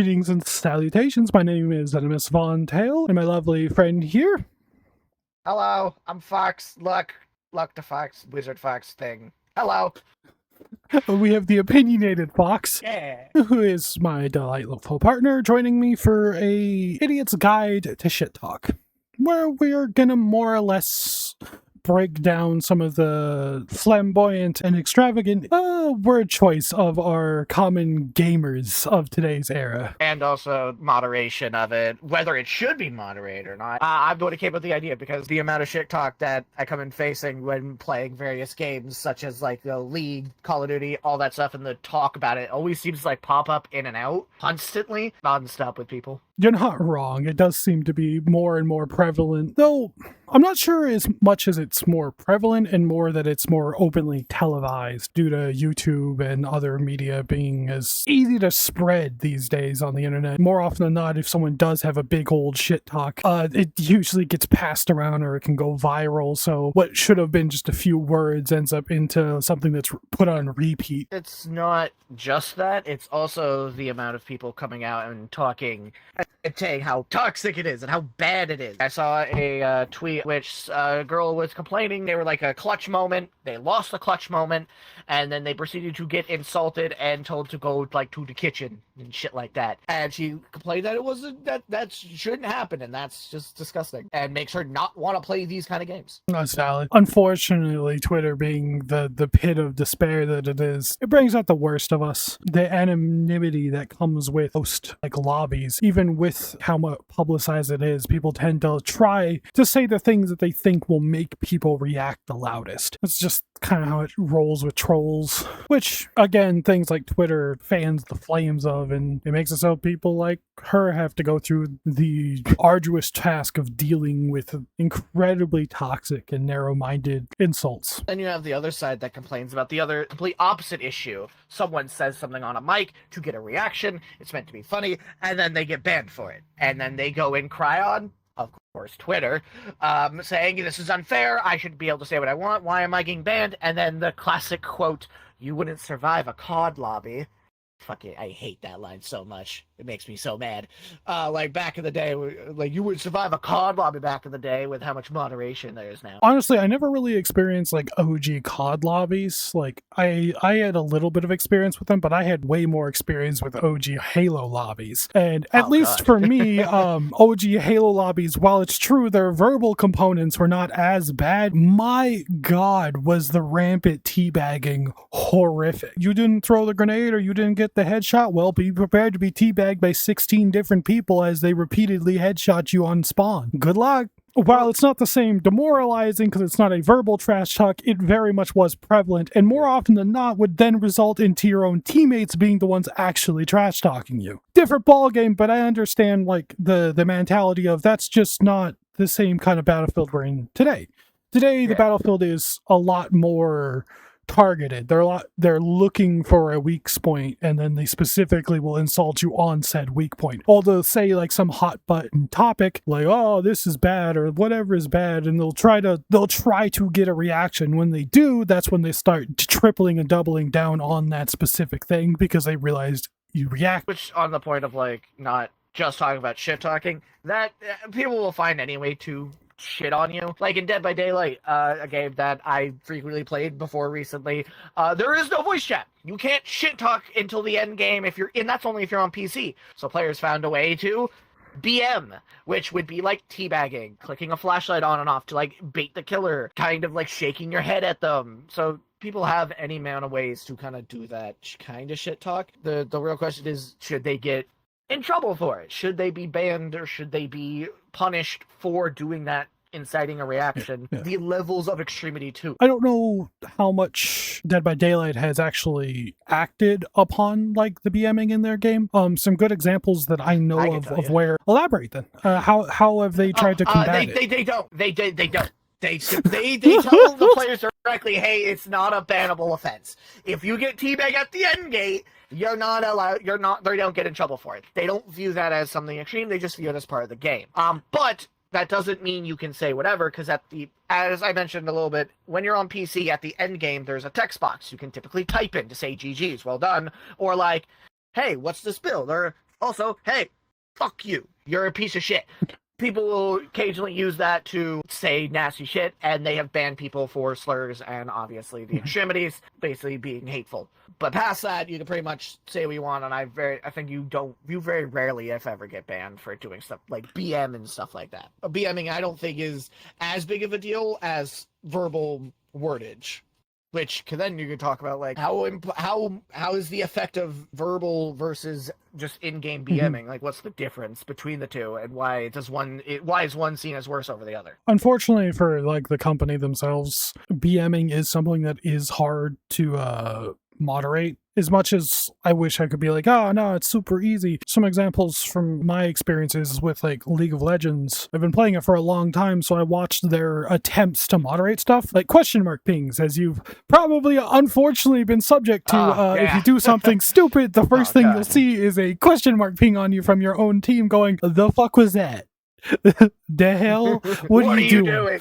Greetings and salutations. My name is Zenimus Von Tail, and my lovely friend here. Hello, I'm Fox. Luck to Fox, Wizard Fox thing. Hello. We have the opinionated Fox, Yeah. who is my delightful partner, joining me for a Idiot's Guide to Shit Talk, where we're gonna more or less break down some of the flamboyant and extravagant word choice of our common gamers of today's era. And also moderation of it, whether it should be moderated or not. I'm the one who came up with the idea because the amount of shit talk that I come in facing when playing various games, such as like the League, Call of Duty, all that stuff, and the talk about it always seems to like pop up in and out constantly, non-stop with people. You're not wrong. It does seem to be more and more prevalent, though I'm not sure as much as it's more prevalent and more that it's more openly televised due to YouTube and other media being as easy to spread these days on the internet. More often than not, if someone does have a big old shit talk, it usually gets passed around or it can go viral. So what should have been just a few words ends up into something that's put on repeat. It's not just that, it's also the amount of people coming out and talking and saying how toxic it is and how bad it is. I saw a tweet which a girl was complaining they were like a clutch moment, they lost the clutch moment, and then they proceeded to get insulted and told to go like to the kitchen and shit like that. And she complained that it wasn't that shouldn't happen, and that's just disgusting and makes her not want to play these kind of games. That's valid. Unfortunately, Twitter being the pit of despair that it is, it brings out the worst of us. The anonymity that comes with most like lobbies, even with how much publicized it is, people tend to try to say the things that they think will make people react the loudest. It's just kind of how it rolls with trolls, which again, things like Twitter fans the flames of, and it makes it so people like her have to go through the arduous task of dealing with incredibly toxic and narrow-minded insults. Then you have the other side that complains about the other complete opposite issue. Someone says something on a mic to get a reaction, it's meant to be funny, and then they get banned for it. And then they go and cry on, of course, Twitter, saying, this is unfair, I should be able to say what I want, why am I getting banned? And then the classic quote, you wouldn't survive a COD lobby. Fuck it, I hate that line so much. It makes me so mad. Like back in the day, like you would survive a COD lobby back in the day with how much moderation there is now. Honestly, I never really experienced like OG COD lobbies. Like I had a little bit of experience with them, but I had way more experience with OG Halo lobbies. And at least for me, OG Halo lobbies, while it's true their verbal components were not as bad, my God, was the rampant teabagging horrific. You didn't throw the grenade or you didn't get the headshot? Well, be prepared to be teabagged by 16 different people as they repeatedly headshot you on spawn. Good luck. While it's not the same demoralizing because it's not a verbal trash talk, it very much was prevalent, and more often than not would then result into your own teammates being the ones actually trash talking you. Different ballgame, but I understand like the mentality of that's just not the same kind of battlefield we're in today. Today, the battlefield is a lot more targeted. They're looking for a weak point, and then they specifically will insult you on said weak point. Although say like some hot button topic, like, oh, this is bad or whatever is bad, and they'll try to get a reaction. When they do, that's when they start tripling and doubling down on that specific thing because they realized you react. Which on the point of like not just talking about shit talking, that people will find any way to shit on you. Like in Dead by Daylight, a game that I frequently played before recently, there is no voice chat. You can't shit talk until the end game and that's only if you're on PC. So players found a way to BM, which would be like teabagging, clicking a flashlight on and off to like bait the killer, kind of like shaking your head at them. So people have any amount of ways to kind of do that kind of shit talk. The real question is, should they get in trouble for it? Should they be banned or should they be punished for doing that, inciting a reaction? The levels of extremity too. I don't know how much Dead by Daylight has actually acted upon like the BMing in their game. Some good examples that I know of where. Elaborate then. How have they tried to combat it? They don't. They don't. They tell the players directly, hey, it's not a bannable offense. If you get teabag at the end gate, you're not allowed. They don't get in trouble for it. They don't view that as something extreme. They just view it as part of the game. But that doesn't mean you can say whatever, because as I mentioned a little bit, when you're on PC at the end game, there's a text box you can typically type in to say GG's, well done, or like, hey, what's this build? Or Also, hey, fuck you. You're a piece of shit. People will occasionally use that to say nasty shit, and they have banned people for slurs and obviously the extremities, basically being hateful. But past that, you can pretty much say what you want, and I think you very rarely, if ever, get banned for doing stuff like BM and stuff like that. BMing, I don't think, is as big of a deal as verbal wordage. Which then you could talk about like how is the effect of verbal versus just in-game BMing? Like, what's the difference between the two, and why is one seen as worse over the other? Unfortunately for like the company themselves, BMing is something that is hard to moderate. As much as I wish I could be like, oh no, it's super easy. Some examples from my experiences with like League of Legends. I've been playing it for a long time, so I watched their attempts to moderate stuff, like question mark pings, as you've probably unfortunately been subject to. If you do something stupid, the first thing you'll see is a question mark ping on you from your own team going, the fuck was that? The hell? What are you doing?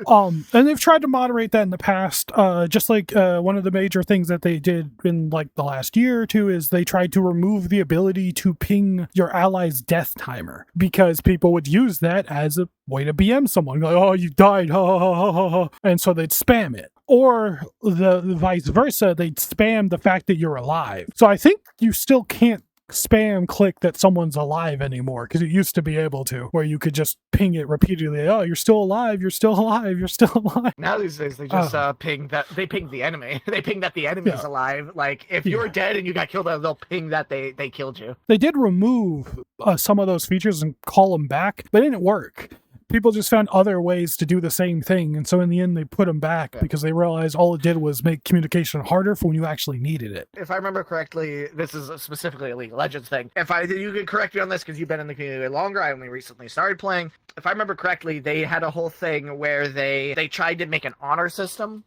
And they've tried to moderate that in the past. Just like one of the major things that they did in like the last year or two is they tried to remove the ability to ping your ally's death timer, because people would use that as a way to BM someone. Like, oh, you died, ha, ha, ha, ha, ha. And so they'd spam it. Or the vice versa, they'd spam the fact that you're alive. So I think you still can't spam click that someone's alive anymore, because it used to be able to, where you could just ping it repeatedly. Oh, you're still alive, you're still alive, you're still alive. Now these days they just ping that they ping the enemy. They ping that the enemy's alive. Like if you're dead and you got killed, they'll ping that they killed you. They did remove some of those features and call them back, but it didn't work. People just found other ways to do the same thing, and so in the end they put them back because they realized all it did was make communication harder for when you actually needed it. If I remember correctly, this is specifically a League of Legends thing. You can correct me on this because you've been in the community longer. I only recently started playing. If I remember correctly, they had a whole thing where they tried to make an honor system,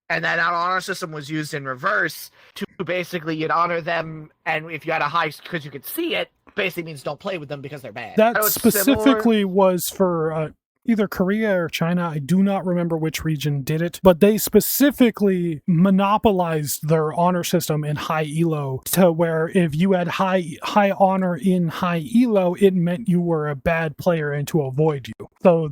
and that honor system was used in reverse to basically you'd honor them, and if you had a high, because you could see it, basically means don't play with them because they're bad. That specifically was for either Korea or China. I do not remember which region did it, but they specifically monopolized their honor system in high elo to where if you had high honor in high elo, it meant you were a bad player and to avoid you. So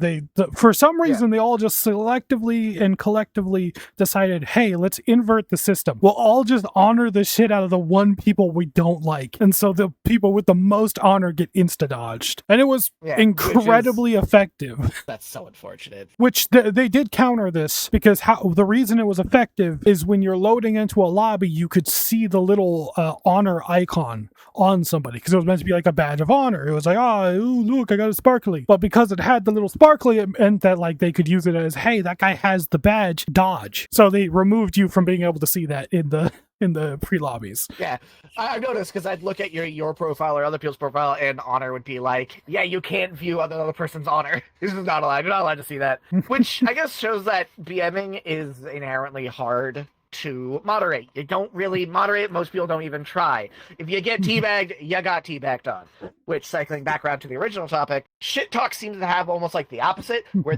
for some reason, they all just selectively and collectively decided, hey, let's invert the system. We'll all just honor the shit out of the one people we don't like. And so the people with the most honor get insta-dodged. And it was incredibly effective. That's so unfortunate. Which they did counter this, because the reason it was effective is when you're loading into a lobby, you could see the little honor icon on somebody, because it was meant to be like a badge of honor. It was like, ooh, look, I got a sparkly. But because it had the little sparkly, it meant that like they could use it as, hey, that guy has the badge, dodge. So they removed you from being able to see that in the pre-lobbies. Yeah, I noticed, because I'd look at your profile or other people's profile, and honor would be like, yeah, you can't view another person's honor. This is not allowed. You're not allowed to see that. Which I guess shows that BMing is inherently hard to moderate. You don't really moderate. Most people don't even try. If you get teabagged, you got teabagged on. Which, cycling back around to the original topic, shit talk seems to have almost like the opposite, where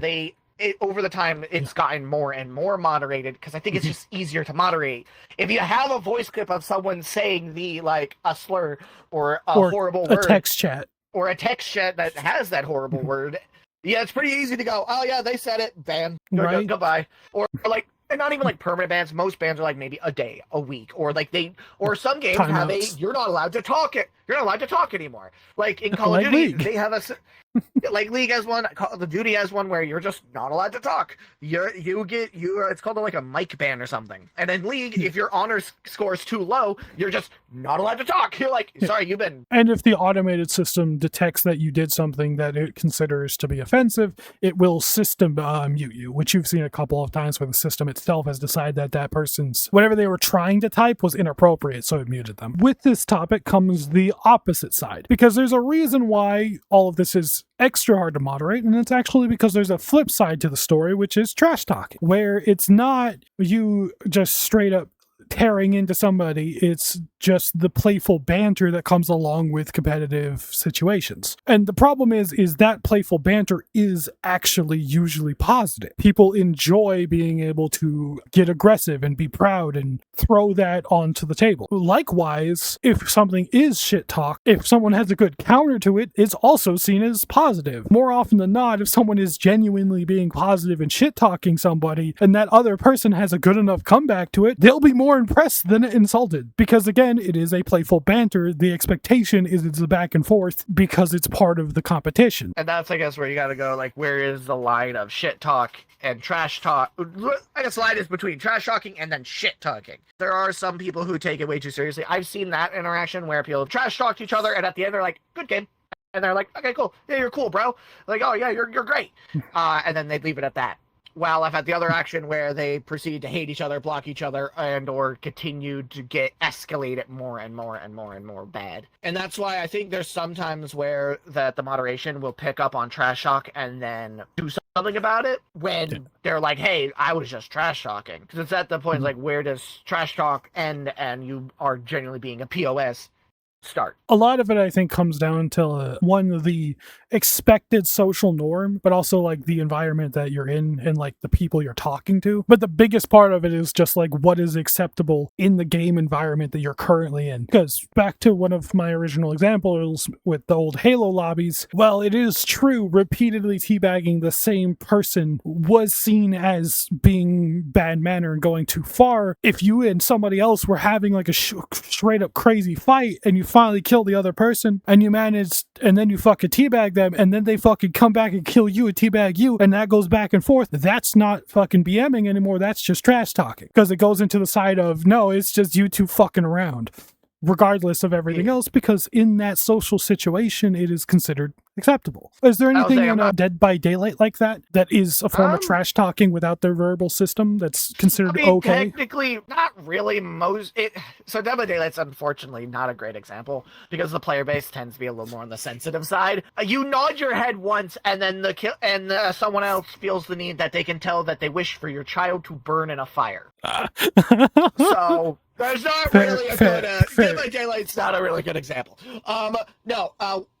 over the time, it's gotten more and more moderated, because I think it's just easier to moderate. If you have a voice clip of someone saying a slur or a horrible word, a text chat, or a text chat that has that horrible word, yeah, it's pretty easy to go, oh yeah, they said it, ban, goodbye. Or like, and not even like permanent bans. Most bans are like maybe a day, a week, or like some games have you're not allowed to talk you're not allowed to talk anymore. Like in Call of Duty, they have like League has one, Call of Duty has one where you're just not allowed to talk. It's called like a mic ban or something. And in League, if your honor score is too low, you're just not allowed to talk. You're like, sorry, you've been. And if the automated system detects that you did something that it considers to be offensive, it will system mute you, which you've seen a couple of times where the system itself has decided that that person's whatever they were trying to type was inappropriate, so it muted them. With this topic comes the opposite side, because there's a reason why all of this is extra hard to moderate, and it's actually because there's a flip side to the story, which is trash talking, where it's not you just straight up tearing into somebody, it's just the playful banter that comes along with competitive situations. And the problem is that playful banter is actually usually positive. People enjoy being able to get aggressive and be proud and throw that onto the table. Likewise, if something is shit talk, if someone has a good counter to it, it's also seen as positive. More often than not, if someone is genuinely being positive and shit talking somebody, and that other person has a good enough comeback to it, they'll be more impressed than insulted. Because again, it is a playful banter. The expectation is it's a back and forth because it's part of the competition. And that's, I guess, where you gotta go, like, where is the line of shit talk and trash talk? I guess the line is between trash talking and then shit talking. There are some people who take it way too seriously. I've seen that interaction where people trash talk to each other, and at the end they're like, good game. And they're like, okay, cool. Yeah, you're cool, bro. Like, oh yeah, you're great. And then they leave it at that. While I've had the other action where they proceed to hate each other, block each other, and or continue to escalate it more and more and more and more bad. And that's why I think there's sometimes where that the moderation will pick up on trash talk and then do something about it when they're like, hey, I was just trash talking. Because it's at the point, like, where does trash talk end and you are genuinely being a POS start? A lot of it, I think, comes down to one, the expected social norm, but also like the environment that you're in and like the people you're talking to. But the biggest part of it is just like what is acceptable in the game environment that you're currently in. Because back to one of my original examples with the old Halo lobbies, well, it is true, repeatedly teabagging the same person was seen as being bad manner and going too far. If you and somebody else were having like a straight up crazy fight and you finally kill the other person and you manage, and then you fucking teabag them, and then they fucking come back and kill you and teabag you, and that goes back and forth. That's not fucking BMing anymore. That's just trash talking, because it goes into the side of, no, it's just you two fucking around, regardless of everything else, because in that social situation, it is considered acceptable. Is there anything in Dead by Daylight like that is a form of trash talking without their verbal system that's considered okay? Technically, not really. So Dead by Daylight's unfortunately not a great example because the player base tends to be a little more on the sensitive side. You nod your head once, and then someone else feels the need that they can tell that they wish for your child to burn in a fire. So there's not really a good Dead by Daylight's not a really good example.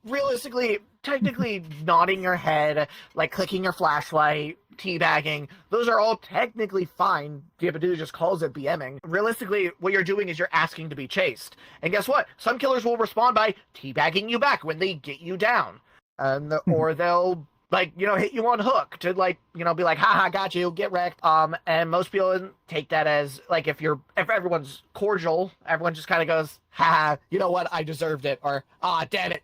Realistically, technically nodding your head, like clicking your flashlight, teabagging, those are all technically fine. Diapadude just calls it BMing. Realistically, what you're doing is you're asking to be chased. And guess what? Some killers will respond by teabagging you back when they get you down. Or they'll hit you on hook to be like, haha, got you, get wrecked. And most people take that as like, if everyone's cordial, everyone just kind of goes, haha, you know what, I deserved it, or damn it,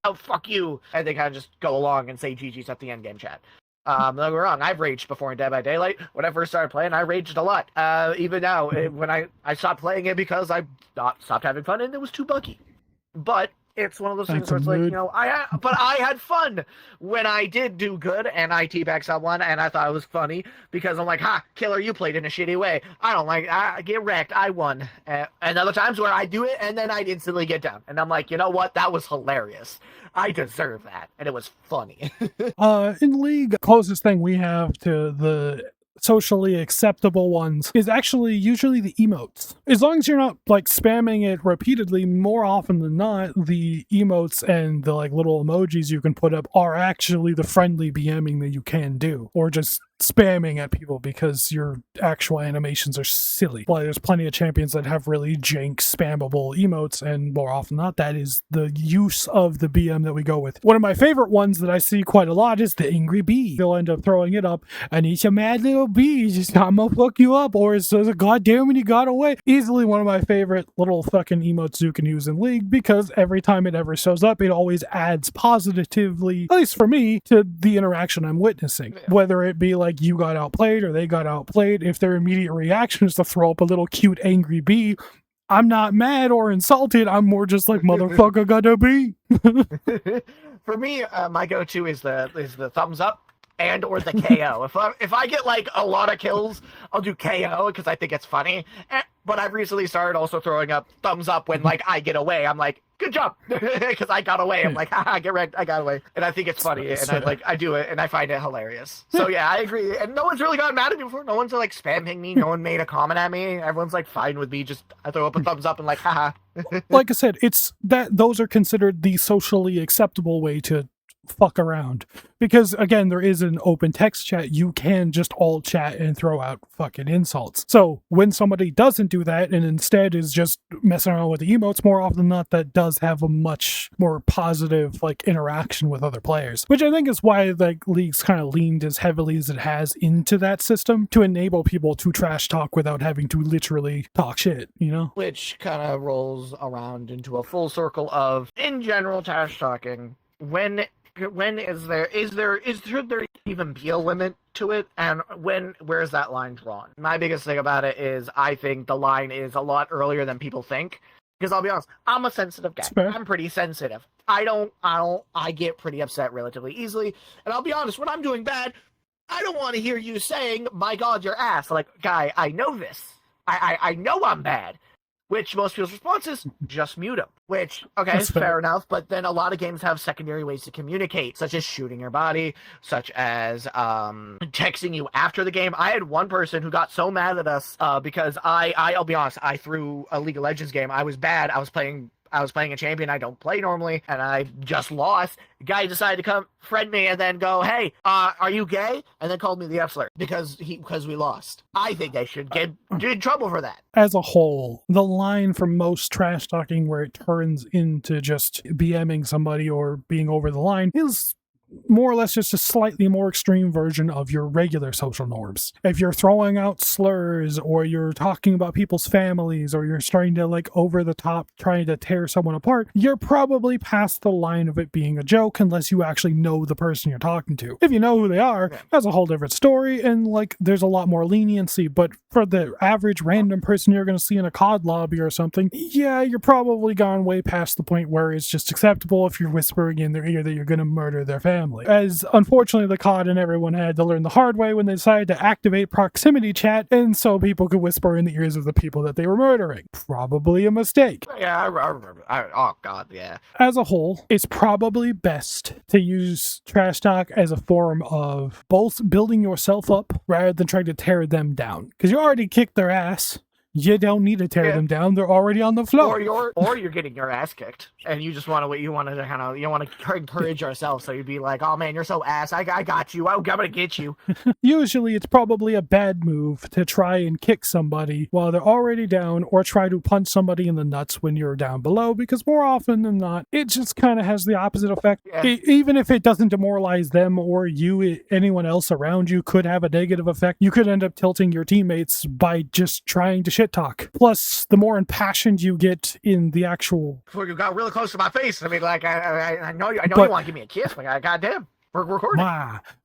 how fuck you, and they kind of just go along and say GG's at the end game chat. Don't get me wrong, I've raged before in Dead by Daylight. When I first started playing, I raged a lot. Even now, when I stopped playing it because I stopped having fun and it was too buggy. But it's one of those things where it's like, I had fun when I did do good and I teabagged someone and I thought it was funny because I'm like, ha, killer, you played in a shitty way. I get wrecked. I won. And other times where I do it and then I'd instantly get down. And I'm like, you know what? That was hilarious. I deserve that. And it was funny. In League, the closest thing we have to the socially acceptable ones is actually usually the emotes. As long as you're not like spamming it repeatedly, more often than not, the emotes and the like little emojis you can put up are actually the friendly BMing that you can do, or just spamming at people because your actual animations are silly. Well, there's plenty of champions that have really jank spammable emotes, and more often than not, that is the use of the BM that we go with. One of my favorite ones that I see quite a lot is the Angry Bee. They'll end up throwing it up, and he's a mad little bee, just I'm gonna fuck you up, or it says, God damn it, he got away. Easily one of my favorite little fucking emotes you can use in League, because every time it ever shows up, it always adds positively, at least for me, to the interaction I'm witnessing. Whether it be like you got outplayed or they got outplayed, if their immediate reaction is to throw up a little cute angry bee, I'm not mad or insulted. I'm more just like, motherfucker got a bee. For me, my go-to is the thumbs up and or the KO. If I get like a lot of kills, I'll do KO because I think it's funny. But I've recently started also throwing up thumbs up when like I get away. I'm like, good job, because I got away. I'm like, haha, get wrecked, I got away, and I think it's funny, and I do it, and I find it hilarious. So yeah, I agree. And no one's really gotten mad at me before. No one's like spamming me. No one made a comment at me. Everyone's like fine with me. Just I throw up a thumbs up and like, haha. Like I said, it's that those are considered the socially acceptable way to fuck around, because again, there is an open text chat. You can just all chat and throw out fucking insults. So when somebody doesn't do that and instead is just messing around with the emotes, more often than not, that does have a much more positive like interaction with other players, which I think is why like League's kind of leaned as heavily as it has into that system to enable people to trash talk without having to literally talk shit, you know? Which kind of rolls around into a full circle of, in general, trash talking. When should there even be a limit to it, and where's that line drawn? My biggest thing about it is I think the line is a lot earlier than people think, because I'll be honest, I'm a sensitive guy. I'm pretty sensitive. I get pretty upset relatively easily, and I'll be honest, when I'm doing bad, I don't want to hear you saying, my God, your ass. Like, guy, I know this. I know I'm bad. Which most people's response is, just mute them. Which, okay, is fair enough, but then a lot of games have secondary ways to communicate, such as shooting your body, such as texting you after the game. I had one person who got so mad at us because I'll be honest, I threw a League of Legends game. I was bad. I was playing a champion I don't play normally, and I just lost. The guy decided to come friend me and then go, hey, are you gay? And then called me the F-slur because we lost. I think they should get in trouble for that. As a whole, the line for most trash talking where it turns into just BMing somebody or being over the line is more or less just a slightly more extreme version of your regular social norms. If you're throwing out slurs, or you're talking about people's families, or you're starting to like over the top trying to tear someone apart, you're probably past the line of it being a joke unless you actually know the person you're talking to. If you know who they are, that's a whole different story, and like there's a lot more leniency. But for the average random person you're going to see in a COD lobby or something, yeah, you're probably gone way past the point where it's just acceptable if you're whispering in their ear that you're going to murder their family. As unfortunately the COD and everyone had to learn the hard way when they decided to activate proximity chat, and so people could whisper in the ears of the people that they were murdering. Probably a mistake. Yeah, I remember. Oh God, yeah. As a whole, it's probably best to use trash talk as a form of both building yourself up rather than trying to tear them down. Because you already kicked their ass. You don't need to tear them down. They're already on the floor. Or you're getting your ass kicked, and you just want to encourage yourself. So you'd be like, "Oh man, you're so ass. I got you. I'm gonna get you." Usually, it's probably a bad move to try and kick somebody while they're already down, or try to punch somebody in the nuts when you're down below. Because more often than not, it just kind of has the opposite effect. Yeah. Even if it doesn't demoralize them or you, anyone else around you could have a negative effect. You could end up tilting your teammates by just trying to shit talk. Plus, the more impassioned you get in the actual... Before you got really close to my face. I mean, like, I know you want to give me a kiss, but goddamn, we're recording.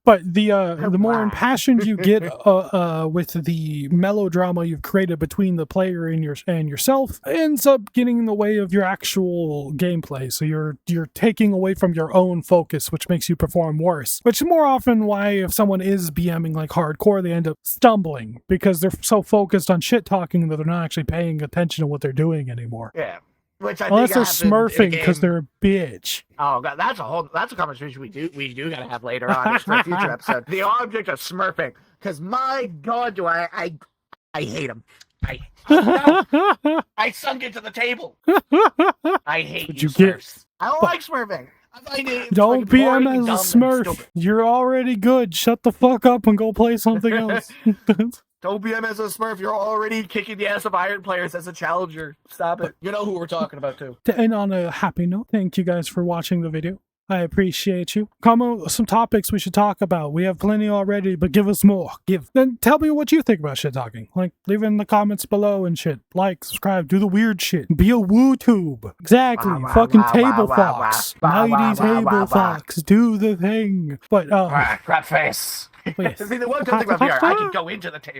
But the more impassioned you get with the melodrama you've created between the player and yourself, ends up getting in the way of your actual gameplay. So you're taking away from your own focus, which makes you perform worse. Which is more often why if someone is BMing like hardcore, they end up stumbling because they're so focused on shit talking that they're not actually paying attention to what they're doing anymore. Yeah. Which unless they're smurfing because they're a bitch. Oh God, that's a conversation we do gotta have later on for a future episode. The object of smurfing, because my God, do I hate them. I sunk into the table. I hate you smurfs. I don't like smurfing. Don't be as a smurf. You're already good. Shut the fuck up and go play something else. Don't BM as a smurf. You're already kicking the ass of iron players as a challenger. Stop it. You know who we're talking about, too. To end on a happy note, thank you guys for watching the video. I appreciate you. Comment with some topics we should talk about. We have plenty already, but give us more. Then tell me what you think about shit talking. Like, leave it in the comments below and shit. Like, subscribe, do the weird shit. Be a woo-tube. Exactly. Fucking table fox. Mighty table fox. Do the thing. But, crap face. Yes. See, the one good thing about VR, I can go into the table.